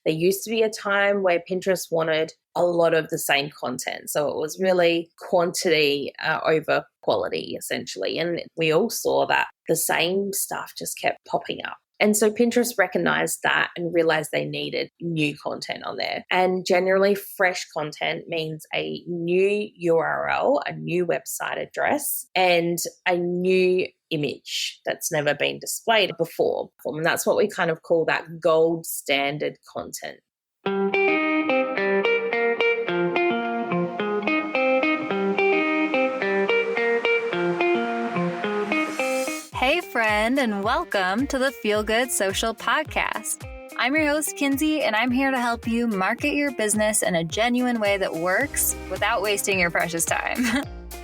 There used to be a time where Pinterest wanted a lot of the same content. So it was really quantity over quality, essentially. And we all saw that the same stuff just kept popping up. And so Pinterest recognized that and realized they needed new content on there. And generally, fresh content means a new URL, a new website address, and a new image that's never been displayed before. And that's what we kind of call that gold standard content. Hey friend, and welcome to the Feel Good Social Podcast. I'm your host, Kinsey, and I'm here to help you market your business in a genuine way that works without wasting your precious time.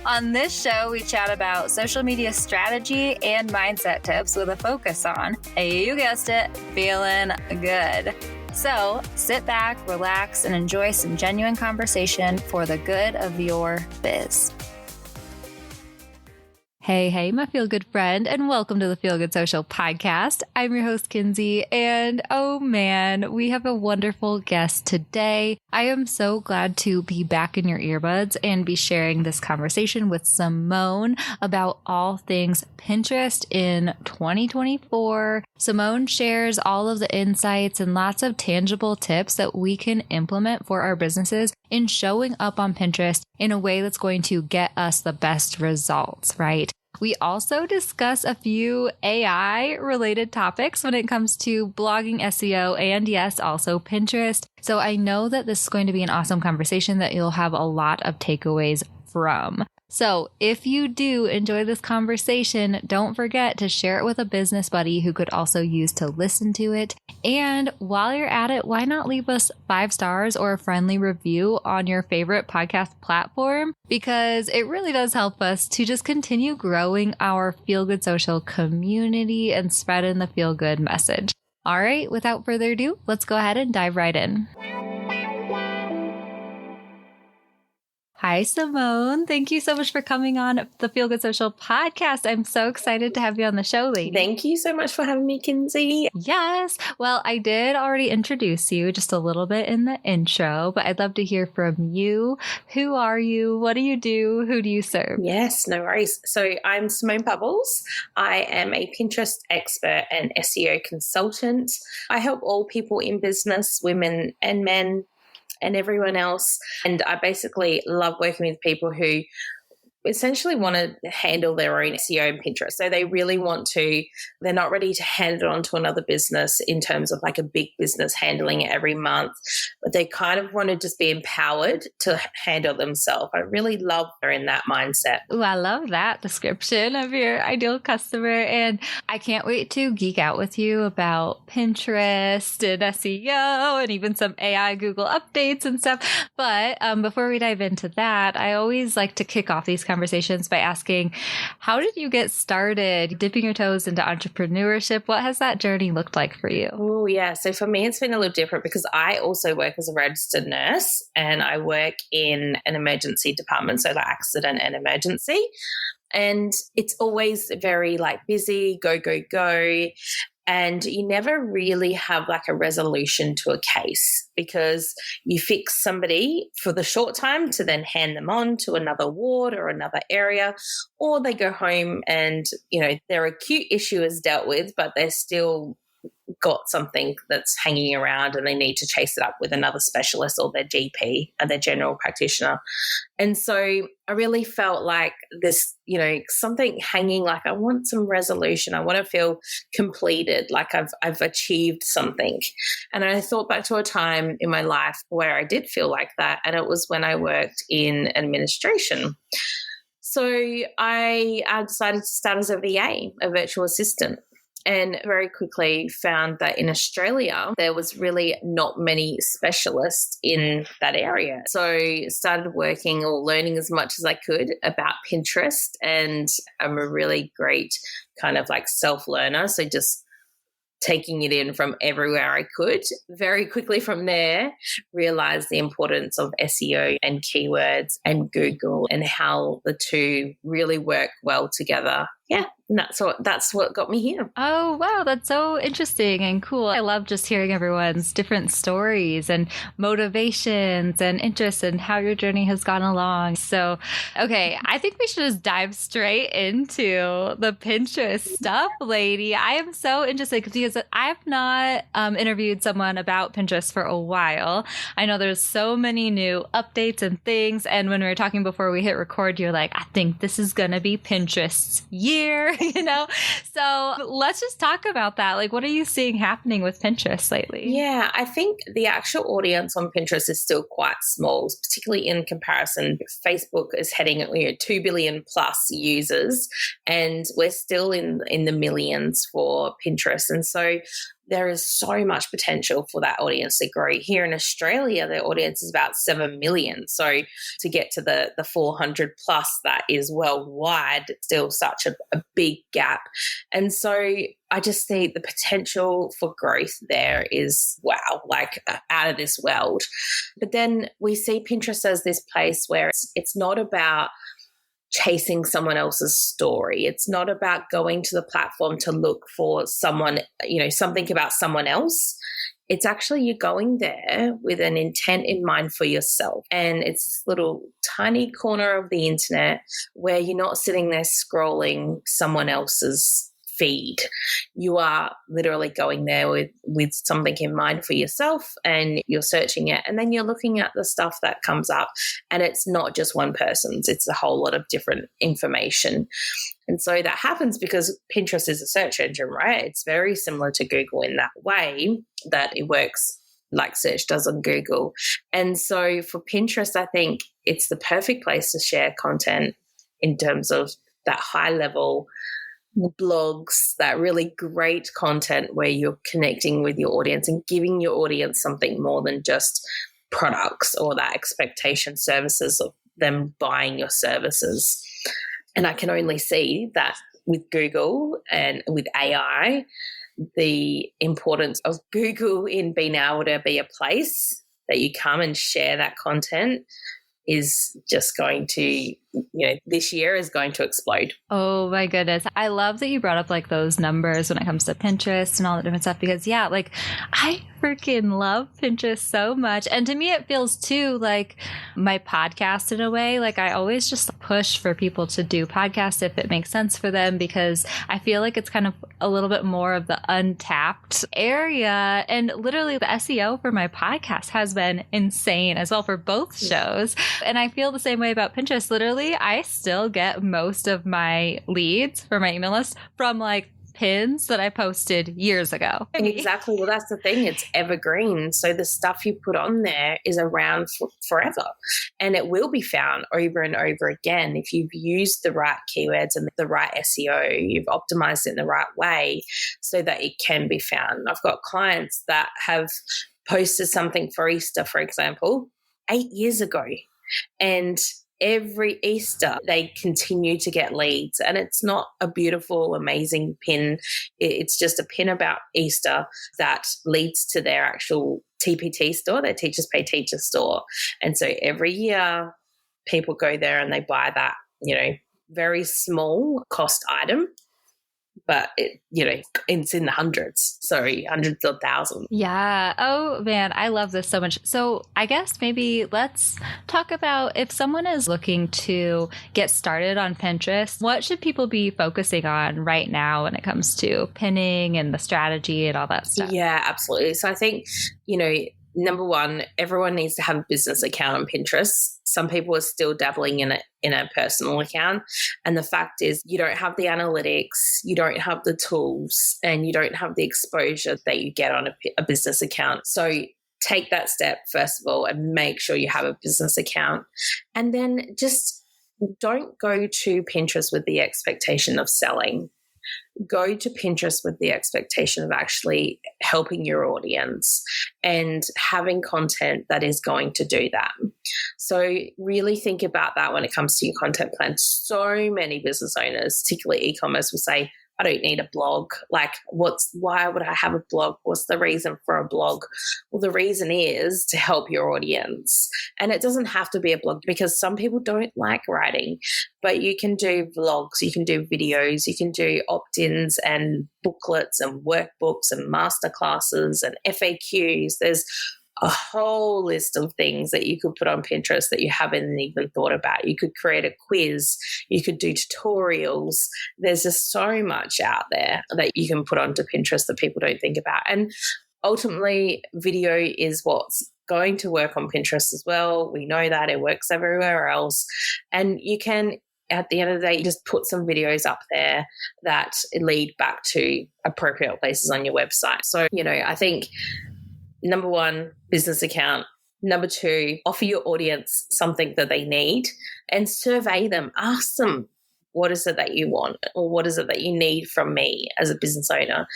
On this show, we chat about social media strategy and mindset tips with a focus on, you guessed it, feeling good. So sit back, relax, and enjoy some genuine conversation for the good of your biz. Hey, my Feel Good friend, and welcome to the Feel Good Social Podcast. I'm your host, Kinsey, and oh man, we have a wonderful guest today. I am so glad to be back in your earbuds and be sharing this conversation with Simone about all things Pinterest in 2024. Simone shares all of the insights and lots of tangible tips that we can implement for our businesses in showing up on Pinterest in a way that's going to get us the best results, right? We also discuss a few AI related topics when it comes to blogging, SEO, and yes, also Pinterest. So I know that this is going to be an awesome conversation that you'll have a lot of takeaways from. So if you do enjoy this conversation, don't forget to share it with a business buddy who could also use to listen to it. And while you're at it, why not leave us 5 stars or a friendly review on your favorite podcast platform? Because it really does help us to just continue growing our Feel Good Social community and spreading the Feel Good message. All right, without further ado, let's go ahead and dive right in. Hi, Simone. Thank you so much for coming on the Feel Good Social Podcast. I'm so excited to have you on the show, lady. Thank you so much for having me, Kinsey. Yes. Well, I did already introduce you just a little bit in the intro, but I'd love to hear from you. Who are you? What do you do? Who do you serve? Yes, no worries. So I'm Simone Pavils. I am a Pinterest expert and SEO consultant. I help all people in business, women and men, and everyone else. And I basically love working with people who essentially want to handle their own SEO and Pinterest. So they really want to, they're not ready to hand it on to another business in terms of like a big business handling it every month, but they kind of want to just be empowered to handle themselves. I really love they're in that mindset. Ooh, I love that description of your ideal customer. And I can't wait to geek out with you about Pinterest and SEO and even some AI Google updates and stuff. But before we dive into that, I always like to kick off these conversations by asking, how did you get started dipping your toes into entrepreneurship? What has that journey looked like for you? Oh, yeah. So for me, it's been a little different because I also work as a registered nurse and I work in an emergency department, so like accident and emergency. And it's always very like busy, go, go, go. And you never really have like a resolution to a case because you fix somebody for the short time to then hand them on to another ward or another area, or they go home and, you know, their acute issue is dealt with, but they're still got something that's hanging around and they need to chase it up with another specialist or their GP and their general practitioner. And so I really felt like this, you know, something hanging, like I want some resolution. I want to feel completed, like I've achieved something. And I thought back to a time in my life where I did feel like that. And it was when I worked in administration. So I decided to start as a VA, a virtual assistant. And very quickly found that in Australia, there was really not many specialists in that area. So started working or learning as much as I could about Pinterest. And I'm a really great kind of like self-learner. So just taking it in from everywhere I could. Very quickly from there, realized the importance of SEO and keywords and Google and how the two really work well together yeah, and that's what got me here. Oh, wow. That's so interesting and cool. I love just hearing everyone's different stories and motivations and interests and how your journey has gone along. So, okay, I think we should just dive straight into the Pinterest stuff, lady. I am so interested because I have not interviewed someone about Pinterest for a while. I know there's so many new updates and things. And when we were talking before we hit record, you're like, I think this is going to be Pinterest's year, you know? So let's just talk about that. Like, what are you seeing happening with Pinterest lately? Yeah, I think the actual audience on Pinterest is still quite small, particularly in comparison. Facebook is heading at 2 billion plus users, and we're still in the millions for Pinterest. And so there is so much potential for that audience to grow. Here in Australia, the audience is about 7 million. So to get to the 400 plus that is worldwide, still such a big gap. And so I just think the potential for growth there is, wow, like out of this world. But then we see Pinterest as this place where it's not about chasing someone else's story. It's not about going to the platform to look for someone, something about someone else. It's actually you're going there with an intent in mind for yourself. And it's this little tiny corner of the internet where you're not sitting there scrolling someone else's feed. You are literally going there with something in mind for yourself, and you're searching it, and then you're looking at the stuff that comes up, and it's not just one person's, it's a whole lot of different information. And so that happens because Pinterest is a search engine, right? It's very similar to Google in that way that it works like search does on Google. And so for Pinterest, I think it's the perfect place to share content in terms of that high level blogs, that really great content where you're connecting with your audience and giving your audience something more than just products or that expectation services of them buying your services. And I can only see that with Google and with AI, the importance of Google in being able to be a place that you come and share that content is just going to, this year is going to explode. Oh my goodness. I love that you brought up like those numbers when it comes to Pinterest and all the different stuff, because I freaking love Pinterest so much. And to me, it feels too like my podcast in a way. Like I always just push for people to do podcasts if it makes sense for them, because I feel like it's kind of a little bit more of the untapped area. And literally the SEO for my podcast has been insane as well for both shows. And I feel the same way about Pinterest. Literally, I still get most of my leads for my email list from like pins that I posted years ago. Exactly. Well, that's the thing. It's evergreen. So the stuff you put on there is around forever, and it will be found over and over again if you've used the right keywords and the right SEO. You've optimized it in the right way so that it can be found. I've got clients that have posted something for Easter, for example, 8 years ago. And every Easter, they continue to get leads. And it's not a beautiful, amazing pin. It's just a pin about Easter that leads to their actual TPT store, their Teachers Pay Teacher store. And so every year, people go there and they buy that, very small cost item. But it's in the hundreds of thousands. Yeah. Oh man, I love this so much. So I guess maybe let's talk about if someone is looking to get started on Pinterest, what should people be focusing on right now when it comes to pinning and the strategy and all that stuff? Yeah, absolutely. So I think, number one, everyone needs to have a business account on Pinterest. Some people are still dabbling in a personal account. And the fact is you don't have the analytics, you don't have the tools, and you don't have the exposure that you get on a business account. So take that step, first of all, and make sure you have a business account. And then just don't go to Pinterest with the expectation of selling. Go to Pinterest with the expectation of actually helping your audience and having content that is going to do that. So really think about that when it comes to your content plan. So many business owners, particularly e-commerce, will say, I don't need a blog. Like, why would I have a blog? What's the reason for a blog? Well, the reason is to help your audience. And it doesn't have to be a blog because some people don't like writing, but you can do vlogs, you can do videos, you can do opt-ins and booklets and workbooks and masterclasses and FAQs. There's a whole list of things that you could put on Pinterest that you haven't even thought about. You could create a quiz. You could do tutorials. There's just so much out there that you can put onto Pinterest that people don't think about. And ultimately, video is what's going to work on Pinterest as well. We know that it works everywhere else. And you can, at the end of the day, just put some videos up there that lead back to appropriate places on your website. So, I think number one, business account. Number two, offer your audience something that they need and survey them. Ask them, what is it that you want or what is it that you need from me as a business owner?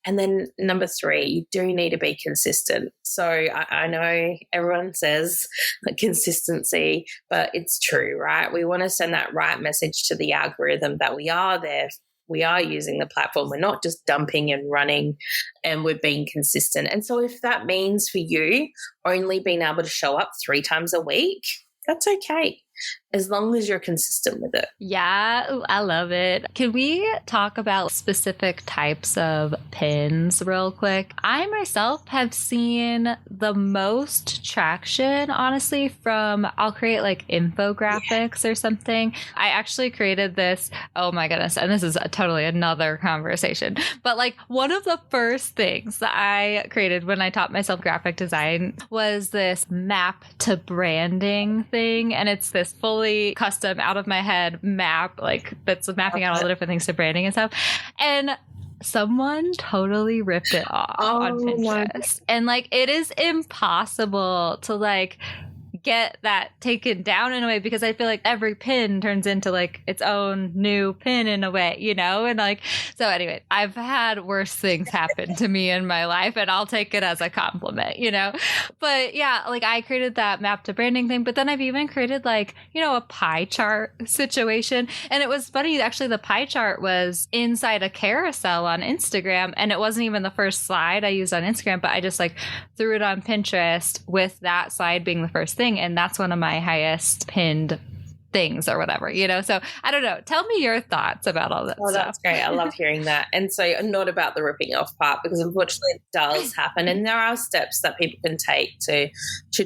And then number three, you do need to be consistent. So I know everyone says consistency, but it's true, right? We want to send that right message to the algorithm that we are there. We are using the platform. We're not just dumping and running, and we're being consistent. And so if that means for you only being able to show up 3 times a week, that's okay, as long as you're consistent with it. Yeah, ooh, I love it. Can we talk about specific types of pins real quick? I myself have seen the most traction, honestly, from I'll create like infographics or something. I actually created this, oh my goodness, and this is totally another conversation, but like one of the first things that I created when I taught myself graphic design was this map to branding thing, and it's this fully custom out of my head map, like that's mapping out all the different things to branding and stuff. And someone totally ripped it off on Pinterest. And like it is impossible to like get that taken down in a way, because I feel like every pin turns into like its own new pin in a way, and like, so anyway, I've had worse things happen to me in my life and I'll take it as a compliment, but yeah, like I created that map to branding thing, but then I've even created like, a pie chart situation. And it was funny, actually the pie chart was inside a carousel on Instagram, and it wasn't even the first slide I used on Instagram, but I just like threw it on Pinterest with that slide being the first thing. And that's one of my highest pinned things or whatever, so I don't know, tell me your thoughts about all that stuff. That's great. I love hearing that. And so not about the ripping off part, because unfortunately it does happen, and there are steps that people can take to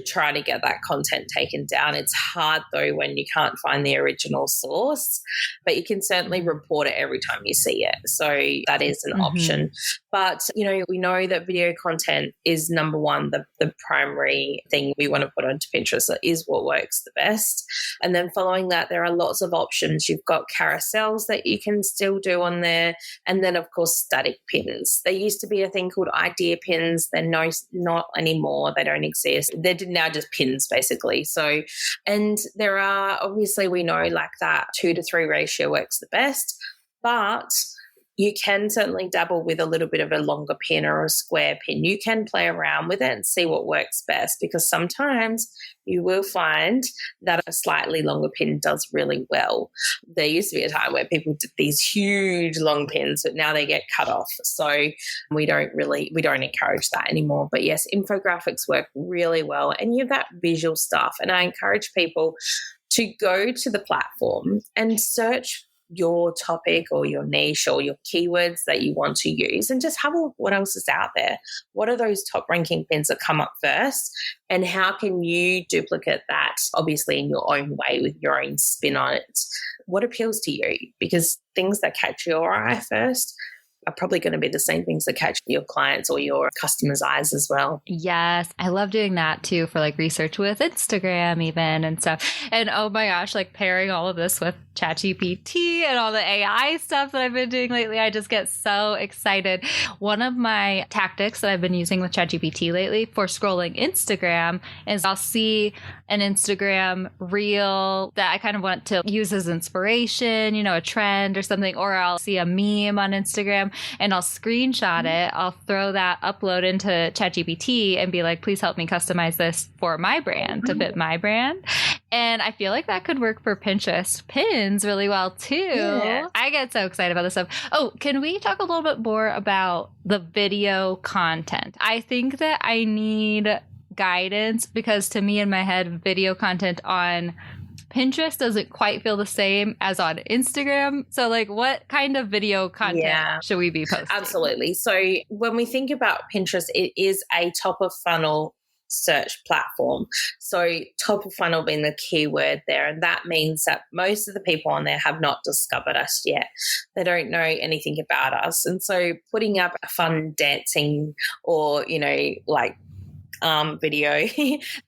try to get that content taken down. It's hard though when you can't find the original source, but you can certainly report it every time you see it, so that is an option. But we know that video content is number one, the primary thing we want to put onto Pinterest. That is what works the best. And then following that, there are lots of options. You've got carousels that you can still do on there, and then of course static pins. There used to be a thing called idea pins. They're not anymore. They don't exist. They're now just pins basically. So, and there are, obviously we know like that 2-to-3 ratio works the best, but you can certainly dabble with a little bit of a longer pin or a square pin. You can play around with it and see what works best, because sometimes you will find that a slightly longer pin does really well. There used to be a time where people did these huge long pins, but now they get cut off. So we don't encourage that anymore. But yes, infographics work really well, and you have that visual stuff. And I encourage people to go to the platform and search your topic or your niche or your keywords that you want to use, and just have a look what else is out there. What are those top ranking pins that come up first, and how can you duplicate that, obviously in your own way with your own spin on it? What appeals to you? Because things that catch your eye first are probably going to be the same things that catch your clients or your customers' eyes as well. Yes. I love doing that too for like research with Instagram even and stuff. And oh my gosh, like pairing all of this with ChatGPT and all the AI stuff that I've been doing lately, I just get so excited. One of my tactics that I've been using with ChatGPT lately for scrolling Instagram is I'll see an Instagram reel that I kind of want to use as inspiration, a trend or something, or I'll see a meme on Instagram and I'll screenshot it. I'll throw that upload into ChatGPT and be like, please help me customize this for my brand to fit my brand. And I feel like that could work for Pinterest pins really well too. Yeah. I get so excited about this stuff. Oh, can we talk a little bit more about the video content? I think that I need guidance because to me in my head, video content on Pinterest doesn't quite feel the same as on Instagram. So like what kind of video content should we be posting? Absolutely. So when we think about Pinterest, it is a top of funnel search platform. So top of funnel being the keyword there. And that means that most of the people on there have not discovered us yet. They don't know anything about us. And so putting up a fun dancing or, video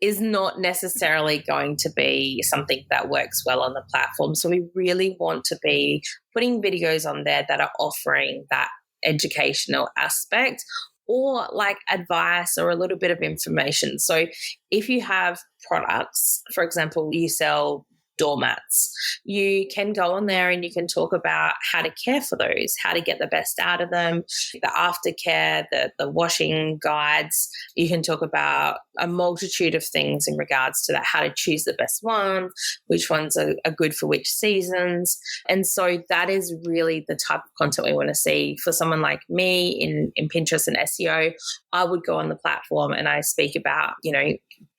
is not necessarily going to be something that works well on the platform. So we really want to be putting videos on there that are offering that educational aspect or like advice or a little bit of information. So if you have products, for example, you sell doormats, you can go on there and you can talk about how to care for those, how to get the best out of them, the aftercare, the washing guides. You can talk about a multitude of things in regards to that, how to choose the best one, which ones are good for which seasons. And so that is really the type of content we want to see. For someone like me in Pinterest and SEO, I would go on the platform and I speak about,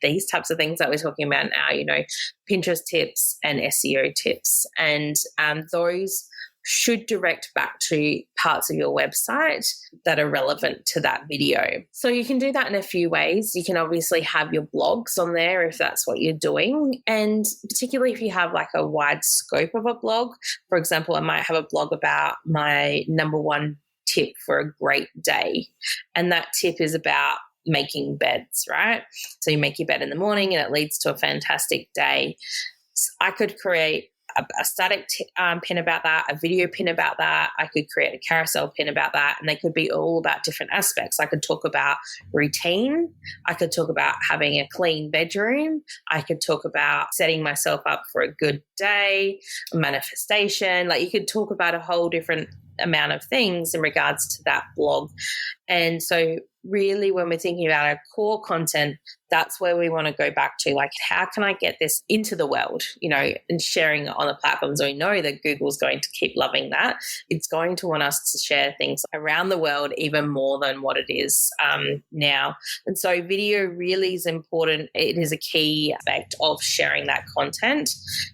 these types of things that we're talking about now, Pinterest tips and SEO tips. And those should direct back to parts of your website that are relevant to that video. So you can do that in a few ways. You can obviously have your blogs on there if that's what you're doing. And particularly if you have like a wide scope of a blog, for example, I might have a blog about my number one tip for a great day. And that tip is about making beds, right? So you make your bed in the morning and it leads to a fantastic day. So I could create a static pin about that, a video pin about that. I could create a carousel pin about that, and they could be all about different aspects. I could talk about routine. I could talk about having a clean bedroom. I could talk about setting myself up for a good day, manifestation. Like you could talk about a whole different amount of things in regards to that blog. And so really when we're thinking about our core content, that's where we want to go back to, like, how can I get this into the world, and sharing it on the platforms. We know that Google's going to keep loving that. It's going to want us to share things around the world even more than what it is now. And so video really is important. It is a key aspect of sharing that content.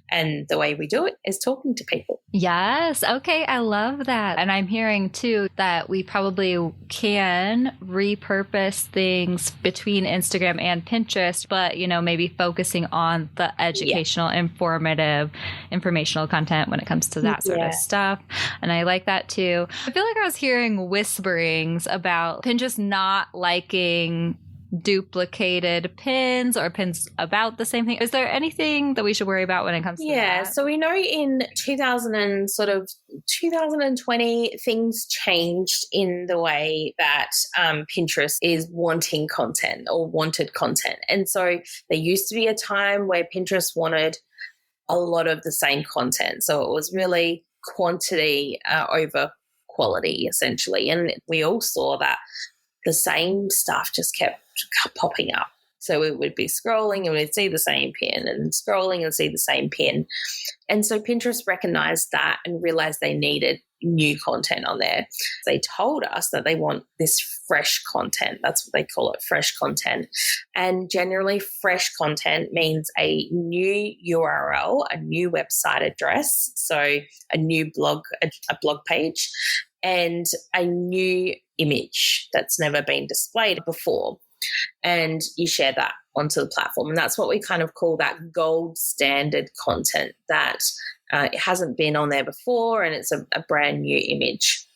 And the way we do it is talking to people. Yes. Okay. I love that. And I'm hearing too that we probably can repurpose things between Instagram and Pinterest, but, maybe focusing on the educational, informative, informational content when it comes to that sort of stuff. And I like that too. I feel like I was hearing whisperings about Pinterest not liking duplicated pins or pins about the same thing. Is there anything that we should worry about when it comes to that? So we know in 2020, things changed in the way that Pinterest is wanting content or wanted content. And so there used to be a time where Pinterest wanted a lot of the same content. So it was really quantity over quality, essentially. And we all saw that the same stuff just kept popping up. So we would be scrolling and we'd see the same pin and scrolling and see the same pin. And so Pinterest recognized that and realized they needed new content on there. They told us that they want this fresh content. That's what they call it, fresh content. And generally fresh content means a new URL, a new website address, so a new blog, a blog page, and a new image that's never been displayed before. And you share that onto the platform. And that's what we kind of call that gold standard content that it hasn't been on there before and it's a brand new image.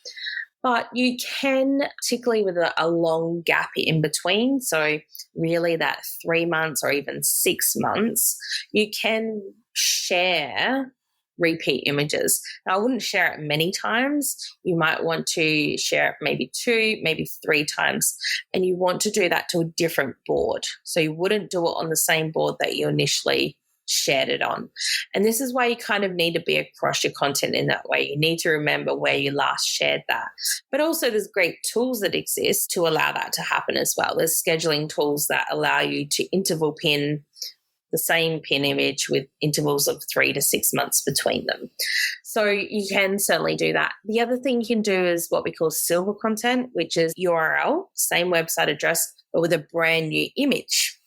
But you can, particularly with a long gap in between, so really that 3 months or even 6 months, you can share repeat images. Now, I wouldn't share it many times. You might want to share it maybe 2, maybe 3 times, and you want to do that to a different board. So you wouldn't do it on the same board that you initially shared it on. And this is why you kind of need to be across your content in that way. You need to remember where you last shared that. But also there's great tools that exist to allow that to happen as well. There's scheduling tools that allow you to interval pin the same pin image with intervals of 3 to 6 months between them. So you can certainly do that. The other thing you can do is what we call silver content, which is URL, same website address, but with a brand new image.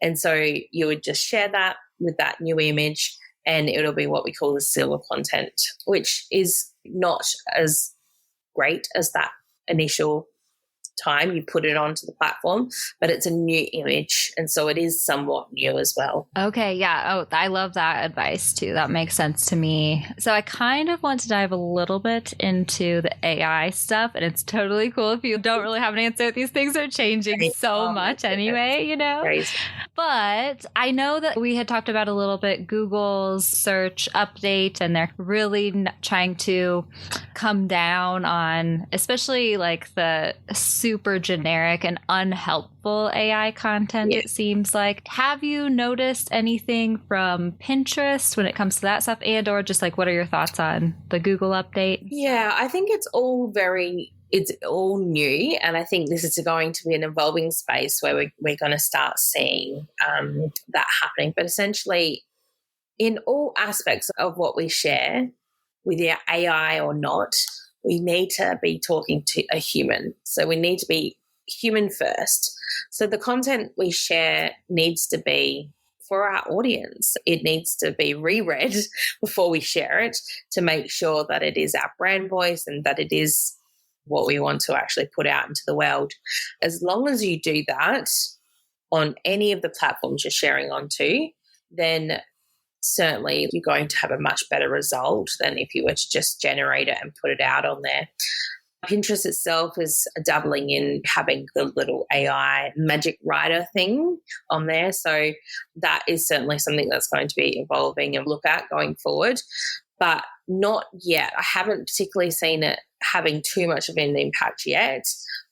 And so you would just share that with that new image, and it'll be what we call the silver content, which is not as great as that initial time you put it onto the platform, but it's a new image, and so it is somewhat new as well. Okay, yeah. Oh, I love that advice too. That makes sense to me. So I kind of want to dive a little bit into the AI stuff, and it's totally cool if you don't really have an answer. These things are changing so much anyway, you know? Crazy. But I know that we had talked about a little bit Google's search update, and they're really trying to come down on especially like the super generic and unhelpful AI content, it seems like. Have you noticed anything from Pinterest when it comes to that stuff, and or just like what are your thoughts on the Google update? Yeah, I think it's all new, and I think this is going to be an evolving space where we're going to start seeing that happening. But essentially, in all aspects of what we share, with the AI or not, we need to be talking to a human. So we need to be human first. So the content we share needs to be for our audience. It needs to be reread before we share it to make sure that it is our brand voice and that it is what we want to actually put out into the world. As long as you do that on any of the platforms you're sharing onto, then certainly you're going to have a much better result than if you were to just generate it and put it out on there. Pinterest itself is dabbling in having the little AI magic writer thing on there. So that is certainly something that's going to be evolving and look at going forward, but not yet. I haven't particularly seen it having too much of an impact yet.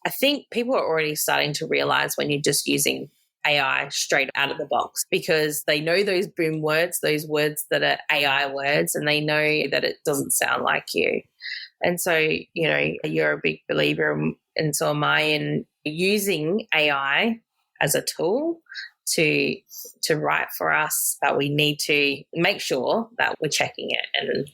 I think people are already starting to realize when you're just using AI straight out of the box, because they know those boom words, those words that are AI words, and they know that it doesn't sound like you. And so, you know, you're a big believer, and so am I, in using AI as a tool to write for us, but we need to make sure that we're checking it and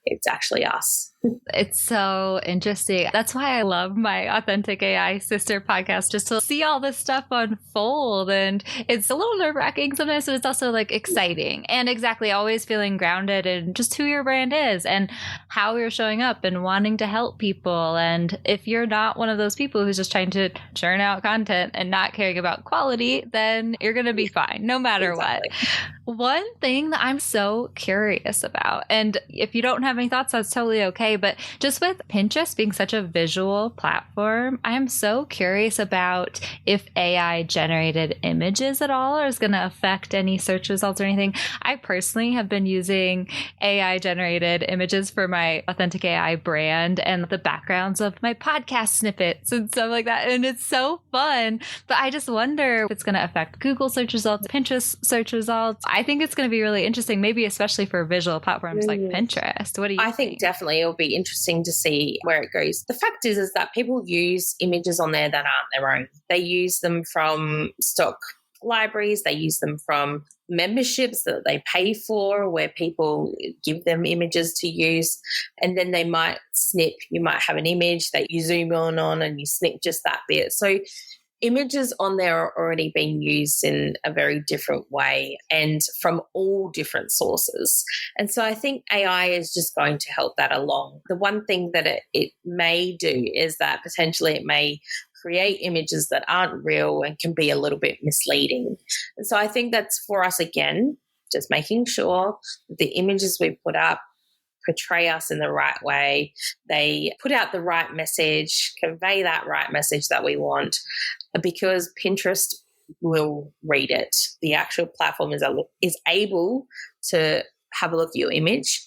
it's actually us. It's so interesting. That's why I love my Authentic AI sister podcast, just to see all this stuff unfold. And it's a little nerve-wracking sometimes, but it's also like exciting. And exactly, always feeling grounded in just who your brand is and how you're showing up and wanting to help people. And if you're not one of those people who's just trying to churn out content and not caring about quality, then you're going to be fine no matter what. One thing that I'm so curious about, and if you don't have any thoughts, that's totally okay, but just with Pinterest being such a visual platform, I'm so curious about if AI generated images at all is going to affect any search results or anything. I personally have been using AI generated images for my Authentic AI brand and the backgrounds of my podcast snippets and stuff like that. And it's so fun, but I just wonder if it's going to affect Google search results, Pinterest search results. I think it's going to be really interesting, maybe especially for visual platforms like Pinterest. What do you think? I think definitely it'll be interesting to see where it goes. The fact is that people use images on there that aren't their own. They use them from stock libraries. They use them from memberships that they pay for, where people give them images to use. And then they might snip. You might have an image that you zoom on and you snip just that bit. So images on there are already being used in a very different way and from all different sources. And so I think AI is just going to help that along. The one thing that it may do is that potentially it may create images that aren't real and can be a little bit misleading. And so I think that's for us, again, just making sure that the images we put up portray us in the right way. They put out the right message, convey that right message that we want, because Pinterest will read it. The actual platform is able to have a look at your image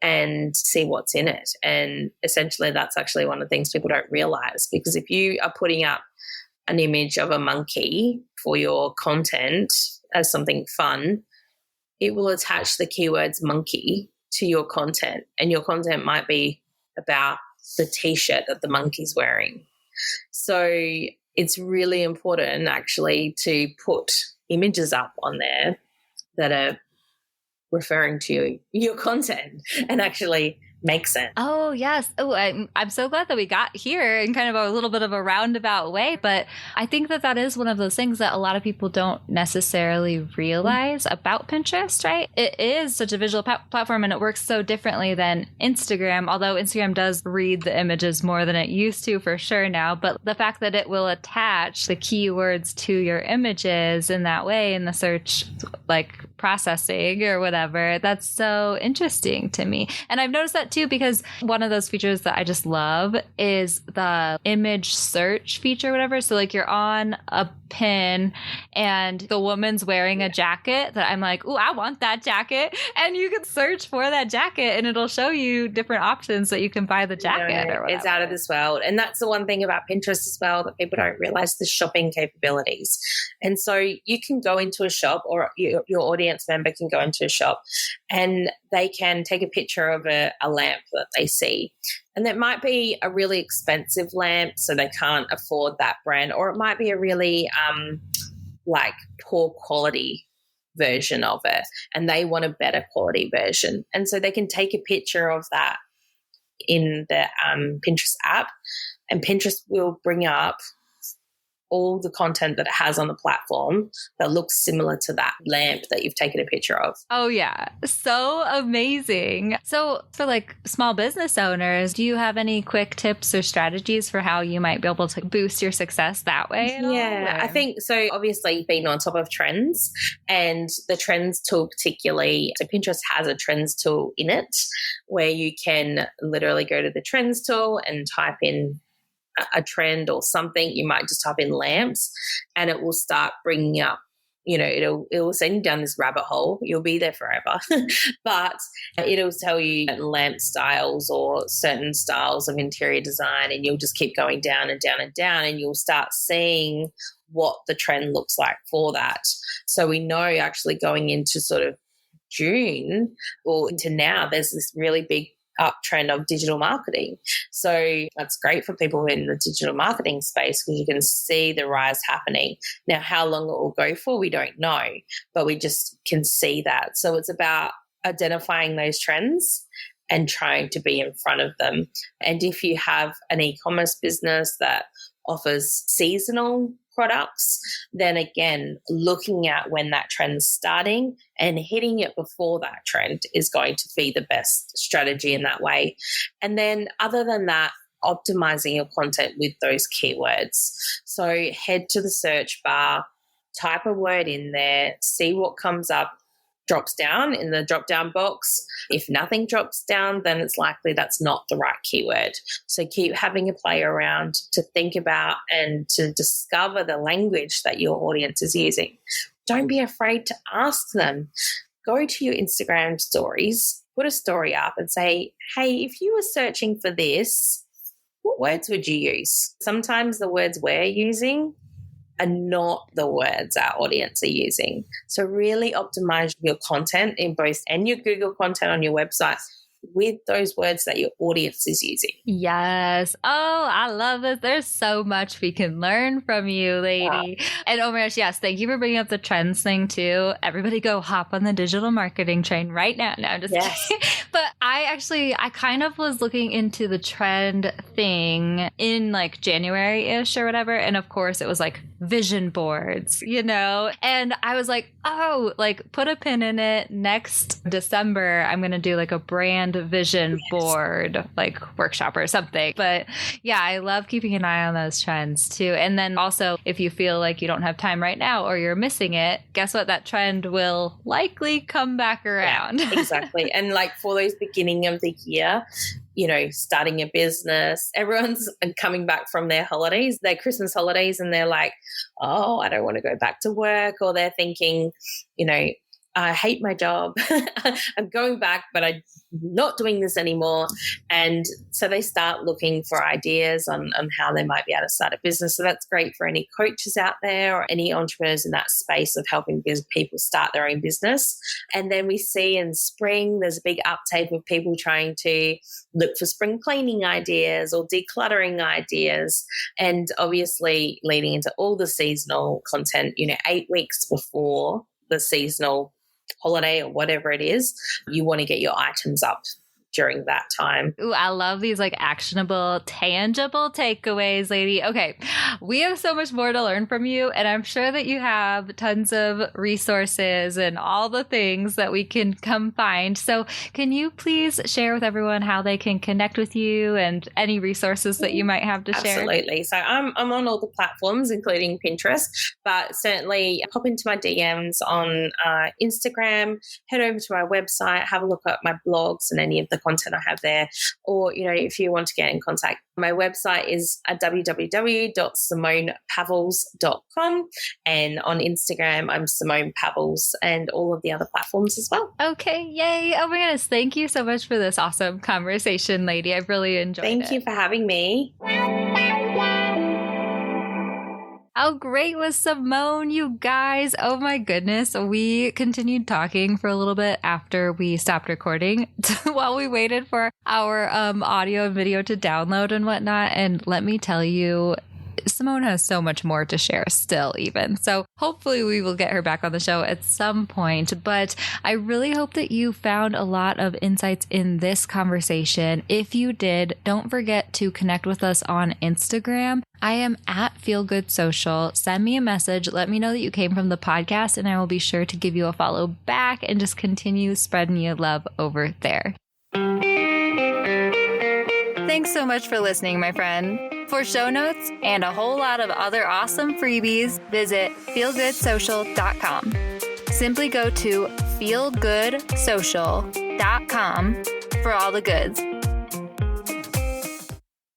and see what's in it. And essentially that's actually one of the things people don't realize, because if you are putting up an image of a monkey for your content as something fun, it will attach the keywords monkey to your content, and your content might be about the t-shirt that the monkey's wearing. So it's really important actually to put images up on there that are referring to your content and actually make sense. Oh, yes. Oh, I'm so glad that we got here in kind of a little bit of a roundabout way. But I think that is one of those things that a lot of people don't necessarily realize about Pinterest, right? It is such a visual platform and it works so differently than Instagram, although Instagram does read the images more than it used to for sure now. But the fact that it will attach the keywords to your images in that way in the search like processing or whatever, that's so interesting to me. And I've noticed that too, because one of those features that I just love is the image search feature, whatever. So like you're on a pin and the woman's wearing a jacket that I'm like, ooh, I want that jacket. And you can search for that jacket and it'll show you different options that you can buy the jacket or whatever. It's out of this world. And that's the one thing about Pinterest as well that people don't realize, the shopping capabilities. And so you can go into a shop, or your audience member can go into a shop and they can take a picture of a lamp that they see. And that might be a really expensive lamp, so they can't afford that brand, or it might be a really like poor quality version of it and they want a better quality version. And so they can take a picture of that in the Pinterest app, and Pinterest will bring up all the content that it has on the platform that looks similar to that lamp that you've taken a picture of. Oh, yeah. So amazing. So for like small business owners, do you have any quick tips or strategies for how you might be able to boost your success that way? Yeah, I think so. Obviously, being on top of trends, and the trends tool particularly. So Pinterest has a trends tool in it where you can literally go to the trends tool and type in a trend or something. You might just type in lamps and it will start bringing up, it will send you down this rabbit hole. You'll be there forever. But it'll tell you lamp styles or certain styles of interior design, and you'll just keep going down and down and down, and you'll start seeing what the trend looks like for that. So we know actually going into sort of June or into now, there's this really big uptrend of digital marketing. So that's great for people in the digital marketing space because you can see the rise happening. Now, how long it will go for, we don't know, but we just can see that. So it's about identifying those trends and trying to be in front of them. And if you have an e-commerce business that offers seasonal products, then again, looking at when that trend's starting and hitting it before that trend is going to be the best strategy in that way. And then other than that, optimizing your content with those keywords. So head to the search bar, type a word in there, see what comes up, drops down in the drop down box. If nothing drops down, then it's likely that's not the right keyword. So keep having a play around to think about and to discover the language that your audience is using. Don't be afraid to ask them. Go to your Instagram stories, put a story up and say, hey, if you were searching for this, what words would you use? Sometimes the words we're using are not the words our audience are using. So really optimize your content in both and your Google content on your website with those words that your audience is using. Yes. Oh, I love this. There's so much we can learn from you, lady. Wow. And oh my gosh, yes, thank you for bringing up the trends thing too. Everybody go hop on the digital marketing train right now. No, I'm just kidding. But I kind of was looking into the trend thing in like January-ish or whatever. And of course it was like vision boards, and I was like, oh, like put a pin in it. Next December, I'm going to do like a brand vision board, like workshop or something. But yeah, I love keeping an eye on those trends too. And then also, if you feel like you don't have time right now or you're missing it, guess what? That trend will likely come back around. Yeah, exactly. And like for those beginning of the year, starting a business, everyone's coming back from their holidays, their Christmas holidays, and they're like, oh, I don't want to go back to work. Or they're thinking, I hate my job. I'm going back, but I'm not doing this anymore. And so they start looking for ideas on how they might be able to start a business. So that's great for any coaches out there or any entrepreneurs in that space of helping people start their own business. And then we see in spring, there's a big uptake of people trying to look for spring cleaning ideas or decluttering ideas. And obviously leading into all the seasonal content, 8 weeks before the seasonal holiday or whatever it is, you want to get your items up during that time. Ooh, I love these like actionable, tangible takeaways, lady. Okay, we have so much more to learn from you, and I'm sure that you have tons of resources and all the things that we can come find. So can you please share with everyone how they can connect with you and any resources that you might have to share? Absolutely. So I'm on all the platforms, including Pinterest, but certainly pop into my DMs on Instagram, head over to my website, have a look at my blogs and any of the content I have there. Or, if you want to get in contact, my website is www.simonepavils.com, and on Instagram, I'm Simone Pavils, and all of the other platforms as well. Okay, yay. Oh my goodness. Thank you so much for this awesome conversation, lady. I've really enjoyed it. Thank you for having me. How great was Simone, you guys? Oh my goodness. We continued talking for a little bit after we stopped recording while we waited for our audio and video to download and whatnot. And let me tell you, Simone has so much more to share still even. So hopefully we will get her back on the show at some point. But I really hope that you found a lot of insights in this conversation. If you did, don't forget to connect with us on Instagram. I am at Feel Good Social. Send me a message. Let me know that you came from the podcast, and I will be sure to give you a follow back and just continue spreading you love over there. Thanks so much for listening, my friend. For show notes and a whole lot of other awesome freebies, visit feelgoodsocial.com. Simply go to feelgoodsocial.com for all the goods.